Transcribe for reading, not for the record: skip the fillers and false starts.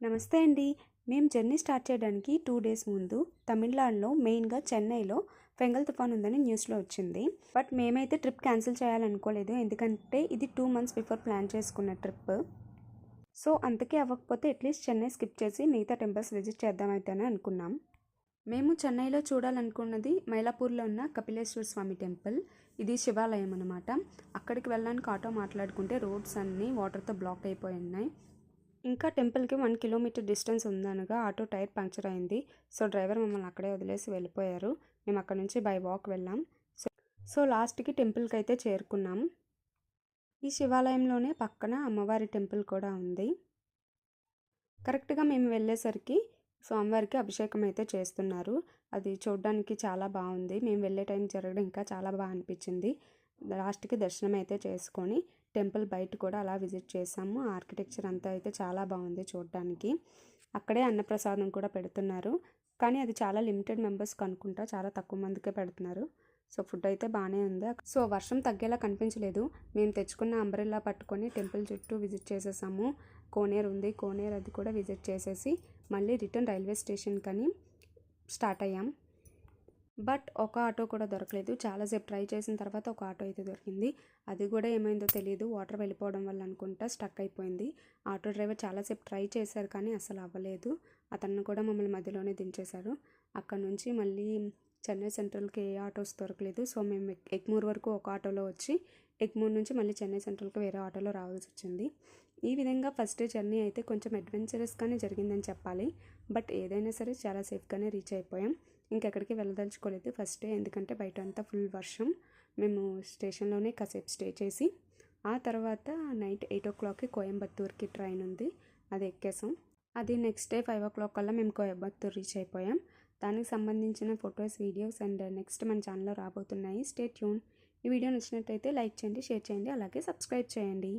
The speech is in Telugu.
నమస్తే అండి. మేము జర్నీ స్టార్ట్ చేయడానికి 2 డేస్ ముందు తమిళనాడులో మెయిన్‌గా చెన్నైలో ఫెంగల్ తుఫాన్ ఉందని న్యూస్‌లో వచ్చింది. బట్ మేమైతే ట్రిప్ క్యాన్సిల్ చేయాలనుకోలేదు. ఎందుకంటే ఇది 2 మంత్స్ బిఫోర్ ప్లాన్ చేసుకున్న ట్రిప్. సో అంతకే అవ్వకపోతే అట్లీస్ట్ చెన్నై స్కిప్ చేసి మిగతా టెంపుల్స్ విజిట్ చేద్దామైతేనే అనుకున్నాం. మేము చెన్నైలో చూడాలనుకున్నది మైలాపూర్లో ఉన్న కపిలేశ్వర స్వామి టెంపుల్. ఇది శివాలయం అనమాట. అక్కడికి వెళ్ళడానికి ఆటో మాట్లాడుకుంటే రోడ్స్ అన్నీ వాటర్‌తో బ్లాక్ అయిపోయి ఉన్నాయి. ఇంకా టెంపుల్‌కి 1 కిలోమీటర్ డిస్టెన్స్ ఉందనగా ఆటో టైర్ పంక్చర్ అయింది. సో డ్రైవర్ మమ్మల్ని అక్కడే వదిలేసి వెళ్ళిపోయారు. మేము అక్కడి నుంచి బై వాక్ వెళ్ళాం. సో లాస్ట్‌కి టెంపుల్‌కి అయితే చేరుకున్నాం. ఈ శివాలయంలోనే పక్కన అమ్మవారి టెంపుల్ కూడా ఉంది. కరెక్ట్‌గా మేము వెళ్ళేసరికి స్వామివారికి అభిషేకం అయితే చేస్తున్నారు. అది చూడడానికి చాలా బాగుంది. మేము వెళ్ళే టైం జరగడం ఇంకా చాలా బాగా అనిపించింది. లాస్ట్‌కి దర్శనం అయితే చేసుకొని టెంపుల్ బయట కూడా అలా విజిట్ చేసాము. ఆర్కిటెక్చర్ అంతా అయితే చాలా బాగుంది చూడడానికి. అక్కడే అన్నప్రసాదం కూడా పెడుతున్నారు. కానీ అది చాలా లిమిటెడ్ మెంబర్స్కి అనుకుంటా, చాలా తక్కువ మందికే పెడుతున్నారు. సో ఫుడ్ అయితే బాగానే ఉంది. సో వర్షం తగ్గేలా కనిపించలేదు. మేము తెచ్చుకున్న అంబ్రెల్లా పట్టుకొని టెంపుల్ చుట్టూ విజిట్ చేసేసాము. కోనేరు ఉంది, కోనేరు అది కూడా విజిట్ చేసేసి మళ్ళీ రిటర్న్ రైల్వే స్టేషన్‌కని స్టార్ట్ అయ్యాం. బట్ ఒక ఆటో కూడా దొరకలేదు. చాలాసేపు ట్రై చేసిన తర్వాత ఒక ఆటో అయితే దొరికింది. అది కూడా ఏమైందో తెలియదు, వాటర్ వెళ్ళిపోవడం వల్ల అనుకుంటా స్టక్ అయిపోయింది. ఆటో డ్రైవర్ చాలాసేపు ట్రై చేశారు కానీ అసలు అవ్వలేదు. అతన్ని కూడా మమ్మల్ని మధ్యలోనే దించేశారు. అక్కడ నుంచి మళ్ళీ చెన్నై సెంట్రల్కి ఏ ఆటోస్ దొరకలేదు. సో మేము ఎగ్మూర్ వరకు ఒక ఆటోలో వచ్చి ఎగ్మూర్ నుంచి మళ్ళీ చెన్నై సెంట్రల్కి వేరే ఆటోలో రావాల్సి వచ్చింది. ఈ విధంగా ఫస్ట్ డే జర్నీ అయితే కొంచెం అడ్వెంచరస్గానే జరిగిందని చెప్పాలి. బట్ ఏదైనా సరే చాలా సేఫ్గానే రీచ్ అయిపోయాం. ఇంకెక్కడికి వెళ్ళదలుచుకోలేదు ఫస్ట్ డే, ఎందుకంటే బయట అంతా ఫుల్ వర్షం. మేము స్టేషన్లోనే కాసేపు స్టే చేసి ఆ తర్వాత నైట్ 8 కోయంబత్తూర్కి ట్రైన్ ఉంది, అది ఎక్కేసాం. అది నెక్స్ట్ డే 5 కల్లా మేము కోయంబత్తూర్ రీచ్ అయిపోయాం. దానికి సంబంధించిన ఫొటోస్, వీడియోస్ అండ్ నెక్స్ట్ మన ఛానల్లో రాబోతున్నాయి. Stay tune. ఈ వీడియో నచ్చినట్టయితే లైక్ చేయండి, షేర్ చేయండి, అలాగే సబ్స్క్రైబ్ చేయండి.